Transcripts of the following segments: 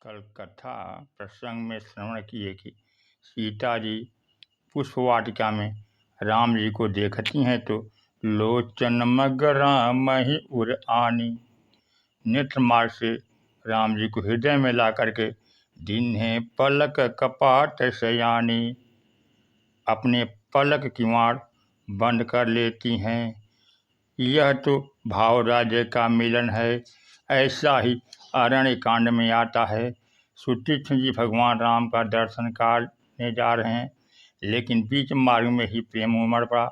कल कथा प्रसंग में श्रवण किए कि सीता जी पुष्प वाटिका में राम जी को देखती हैं तो लोचन मग राम ही उर आनी, नेत्र मार्ग से राम जी को हृदय में ला करके दिन्हे पलक कपाट सयानी, अपने पलक किवाड़ बंद कर लेती हैं। यह तो भाव राज्य का मिलन है। ऐसा ही अरण्य कांड में आता है। सुतीक्ष्ण जी भगवान राम का दर्शन करने जा रहे हैं, लेकिन बीच मार्ग में ही प्रेम उमड़ पड़ा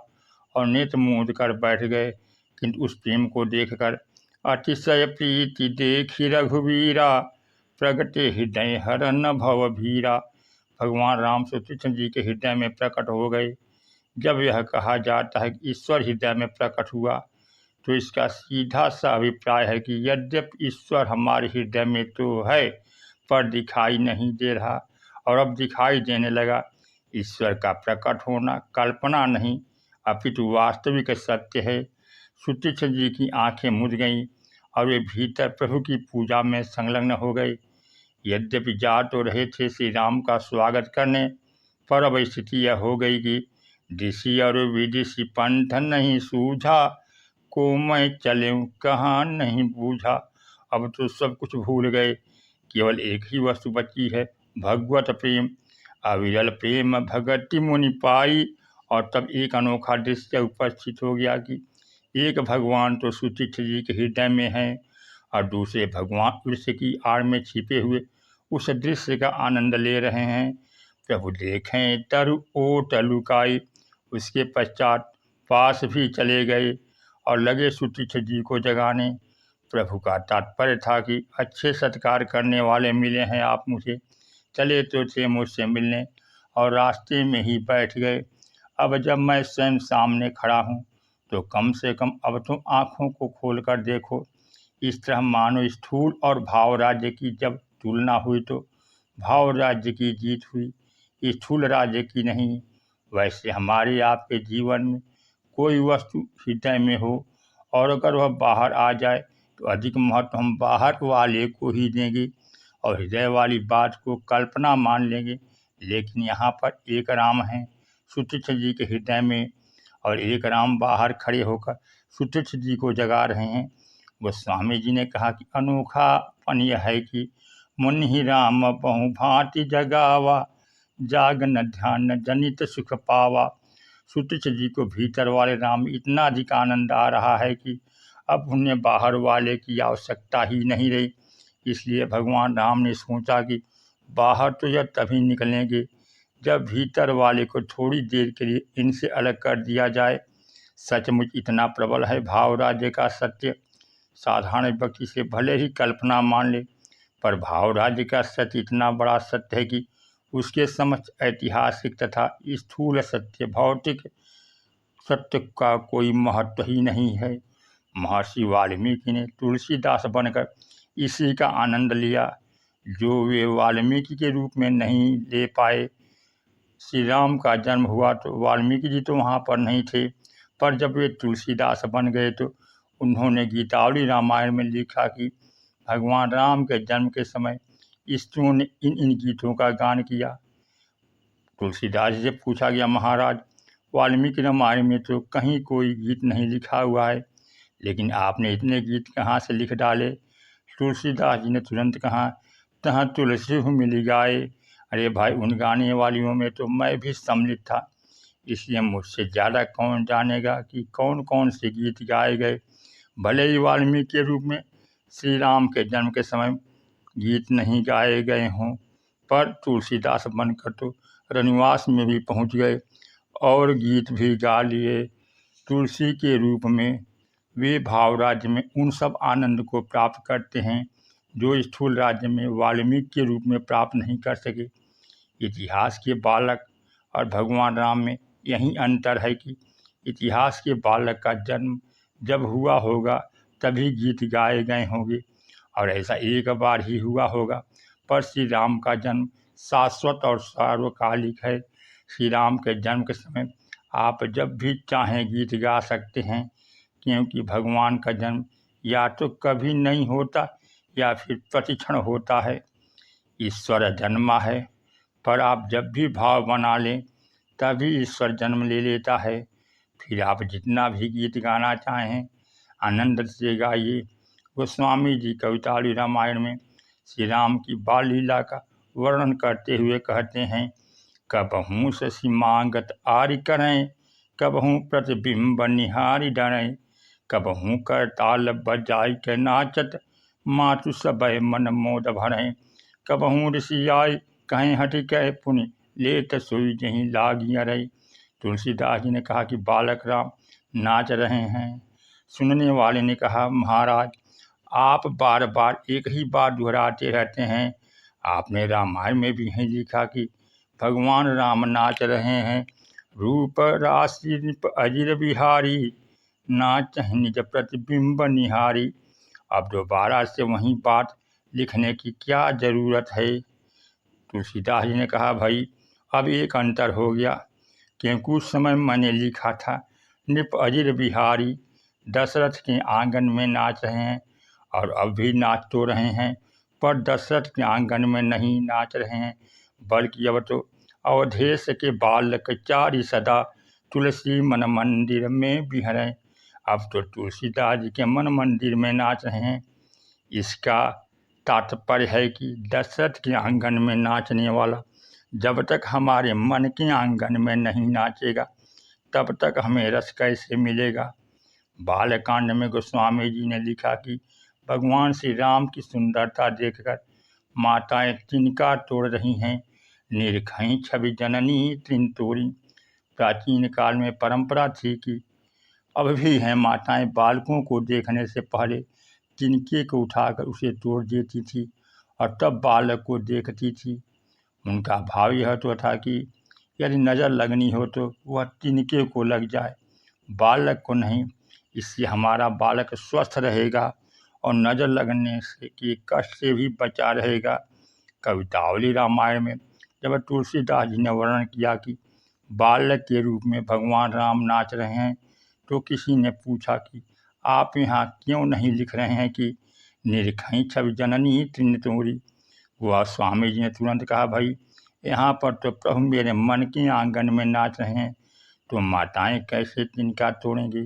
और नेत्र मूंद कर बैठ गए। किंतु उस प्रेम को देखकर अतिशय प्रीति देखी रघुवीरा, प्रगटे हृदय हरन भव भीरा। भगवान राम सुतीक्ष्ण जी के हृदय में प्रकट हो गए। जब यह कहा जाता है कि ईश्वर हृदय में प्रकट हुआ, तो इसका सीधा सा अभिप्राय है कि यद्यपि ईश्वर हमारे हृदय में तो है, पर दिखाई नहीं दे रहा, और अब दिखाई देने लगा। ईश्वर का प्रकट होना कल्पना नहीं, अपितु वास्तविक सत्य है। सुतीक्ष्ण जी की आंखें मुद गईं और वे भीतर प्रभु की पूजा में संलग्न हो गए। यद्यपि जा तो रहे थे श्री राम का स्वागत करने, पर अब स्थिति यह हो गई कि ऋषि और विदेशी पंथ नहीं सूझा, को मैं चलूं कहाँ नहीं बूझा। अब तो सब कुछ भूल गए, केवल एक ही वस्तु बची है, भगवत प्रेम। अविरल प्रेम भगति मुनि पाई। और तब एक अनोखा दृश्य उपस्थित हो गया कि एक भगवान तो सुतीक्ष्ण जी के हृदय में हैं और दूसरे भगवान वृक्ष की आड़ में छिपे हुए उस दृश्य का आनंद ले रहे हैं। प्रभु देखें तरु ओट लुकाई। उसके पश्चात पास भी चले गए और लगे सुतीक्ष्ण जी को जगाने। प्रभु का तात्पर्य था कि अच्छे सत्कार करने वाले मिले हैं आप मुझे, चले तो थे मुझसे मिलने और रास्ते में ही बैठ गए। अब जब मैं स्वयं सामने खड़ा हूँ तो कम से कम अब तुम आँखों को खोल कर देखो। इस तरह मानो स्थूल और भाव राज्य की जब तुलना हुई तो भाव राज्य की जीत हुई, स्थूल राज्य की नहीं। वैसे हमारे आपके जीवन में कोई वस्तु हृदय में हो और अगर वह बाहर आ जाए तो अधिक महत्व हम बाहर वाले को ही देंगे और हृदय वाली बात को कल्पना मान लेंगे। लेकिन यहाँ पर एक राम है सुतीक्ष्ण जी के हृदय में, और एक राम बाहर खड़े होकर सुतीक्ष्ण जी को जगा रहे हैं। गोस्वामी जी ने कहा कि अनोखापन यह है कि मुनि ही राम बहु भांति जगावा, जागन ध्यान जनित सुख पावा। सुतीक्ष्ण जी को भीतर वाले राम इतना अधिक आनंद आ रहा है कि अब उन्हें बाहर वाले की आवश्यकता ही नहीं रही। इसलिए भगवान राम ने सोचा कि बाहर तो यह तभी निकलेंगे जब भीतर वाले को थोड़ी देर के लिए इनसे अलग कर दिया जाए। सचमुच इतना प्रबल है भाव राज्य का सत्य, साधारण व्यक्ति से भले ही कल्पना मान ले, पर भाव राज्य का सत्य इतना बड़ा सत्य है कि उसके समक्ष ऐतिहासिक तथा स्थूल सत्य भौतिक सत्य का कोई महत्व ही नहीं है। महर्षि वाल्मीकि ने तुलसीदास बनकर इसी का आनंद लिया, जो वे वाल्मीकि के रूप में नहीं ले पाए। श्री राम का जन्म हुआ तो वाल्मीकि जी तो वहाँ पर नहीं थे, पर जब वे तुलसीदास बन गए तो उन्होंने गीतावली रामायण में लिखा कि भगवान राम के जन्म के समय स्त्रियों ने इन गीतों का गान किया। तुलसीदास जी से पूछा गया, महाराज वाल्मीकि रामायण में तो कहीं कोई गीत नहीं लिखा हुआ है, लेकिन आपने इतने गीत कहाँ से लिख डाले? तुलसीदास जी ने तुरंत कहा, तहाँ तुलसी हूँ मिली गाए। अरे भाई, उन गाने वालियों में तो मैं भी सम्मिलित था, इसलिए मुझसे ज़्यादा कौन जानेगा कि कौन कौन से गीत गाए गए। भले ही वाल्मीकि के रूप में श्री राम के जन्म के समय गीत नहीं गाए गए हों, पर तुलसीदास बनकर तो रनिवास में भी पहुंच गए और गीत भी गा लिए। तुलसी के रूप में वे भाव राज्य में उन सब आनंद को प्राप्त करते हैं जो स्थूल राज्य में वाल्मीकि के रूप में प्राप्त नहीं कर सके। इतिहास के बालक और भगवान राम में यही अंतर है कि इतिहास के बालक का जन्म जब हुआ होगा तभी गीत गाए गए होंगे और ऐसा एक बार ही हुआ होगा, पर श्री राम का जन्म शाश्वत और सार्वकालिक है। श्री राम के जन्म के समय आप जब भी चाहें गीत गा सकते हैं, क्योंकि भगवान का जन्म या तो कभी नहीं होता या फिर प्रतिक्षण होता है। ईश्वर जन्मा है, पर आप जब भी भाव बना लें तभी ईश्वर जन्म ले लेता है। फिर आप जितना भी गीत गाना चाहें आनंद से गाइए। गोस्वामी जी कवितावली रामायण में श्री राम की बाल लीला का वर्णन करते हुए कहते हैं, कबहूँ शशि मांगत आरि करें, कबहूँ प्रतिबिंब निहारी डरें, कबहूँ करताल बजाय के नाचत, मातु सबय मन मोद भरें, कबहूँ ऋषि आय कहें हटि कह पुनि लेत सोई जहीं लागी अरई। तुलसीदास जी ने कहा कि बालक राम नाच रहे हैं। सुनने वाले ने कहा, महाराज आप बार बार एक ही बात दोहराते रहते हैं। आपने रामायण में भी है लिखा कि भगवान राम नाच रहे हैं। रूप राशि निप अजिर बिहारी, नाच निज प्रतिबिंब निहारी। अब दोबारा से वही बात लिखने की क्या ज़रूरत है। तुलसीदास जी ने कहा, भाई अब एक अंतर हो गया, क्योंकि उस समय मैंने लिखा था निप अजिर बिहारी, दशरथ के आंगन में नाच रहे हैं, और अब भी नाच तो रहे हैं, पर दशरथ के आंगन में नहीं नाच रहे हैं, बल्कि अब तो अवधेश के बालक चारि सदा तुलसी मन मंदिर में बिहरें। अब तो तुलसीदास जी के मन मंदिर में नाच रहे हैं। इसका तात्पर्य है कि दशरथ के आंगन में नाचने वाला जब तक हमारे मन के आंगन में नहीं नाचेगा तब तक हमें रस कैसे मिलेगा। बालकांड में गोस्वामी जी ने लिखा कि भगवान श्री राम की सुंदरता देखकर माताएं तिनका तोड़ रही हैं। निरखई छवि जननी त्रिनतोरी। प्राचीन काल में परंपरा थी कि अब भी हैं, माताएं बालकों को देखने से पहले तिनके को उठाकर उसे तोड़ देती थी और तब बालक को देखती थी। उनका भाव यह तो था कि यदि नज़र लगनी हो तो वह तिनके को लग जाए, बालक को नहीं। इससे हमारा बालक स्वस्थ रहेगा और नज़र लगने से के कष्ट से भी बचा रहेगा। कवितावली रामायण में जब तुलसीदास जी ने वर्णन किया कि बालक के रूप में भगवान राम नाच रहे हैं, तो किसी ने पूछा कि आप यहाँ क्यों नहीं लिख रहे हैं कि निरखई छवि जननी त्रिनतोरी। वह स्वामी जी ने तुरंत कहा, भाई यहाँ पर तो प्रभु मेरे मन के आंगन में नाच रहे हैं, तो माताएं कैसे तिनका तोड़ेंगी।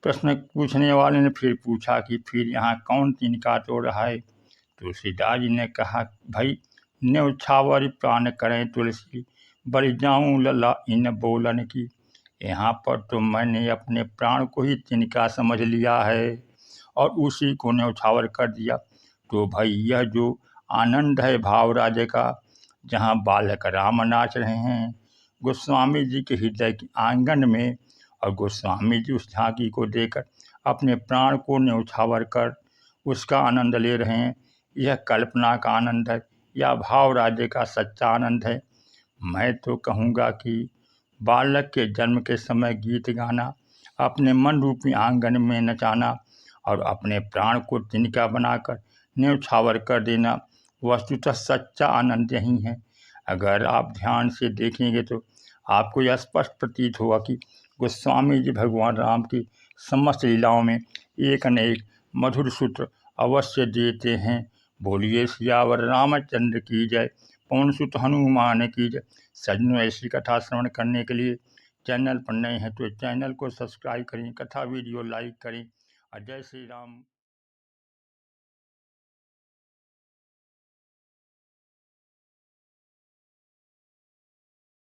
प्रश्न पूछने वाले ने फिर पूछा कि फिर यहाँ कौन तिनका तोड़ रहा है। तुलसीदास जी ने कहा, भाई न्यौछावर प्राण करें तुलसी, बलि जाऊं लला इन बोलन की। यहाँ पर तो मैंने अपने प्राण को ही तिनका समझ लिया है और उसी को न्यौछावर कर दिया। तो भाई यह जो आनंद है भाव राज्य का, जहाँ बालक राम नाच रहे हैं गोस्वामी जी के हृदय के आंगन में, और गोस्वामी जी उस झांकी को देकर अपने प्राण को न्यौछावर कर उसका आनंद ले रहे हैं। यह कल्पना का आनंद है या भाव राज्य का सच्चा आनंद है। मैं तो कहूँगा कि बालक के जन्म के समय गीत गाना, अपने मन रूपी आंगन में नचाना और अपने प्राण को तिनका बनाकर न्यौछावर कर देना, वस्तुतः सच्चा आनंद यही है। अगर आप ध्यान से देखेंगे तो आपको यह स्पष्ट प्रतीत होगा कि गोस्वामी जी भगवान राम की समस्त लीलाओं में एक न एक मधुर सूत्र अवश्य देते हैं। बोलिए सियावर रामचंद्र की जय, पवन सुत हनुमान की जय। सज्जनों, ऐसी कथा श्रवण करने के लिए चैनल पर नए हैं तो चैनल को सब्सक्राइब करें, कथा वीडियो लाइक करें। और जय श्री राम।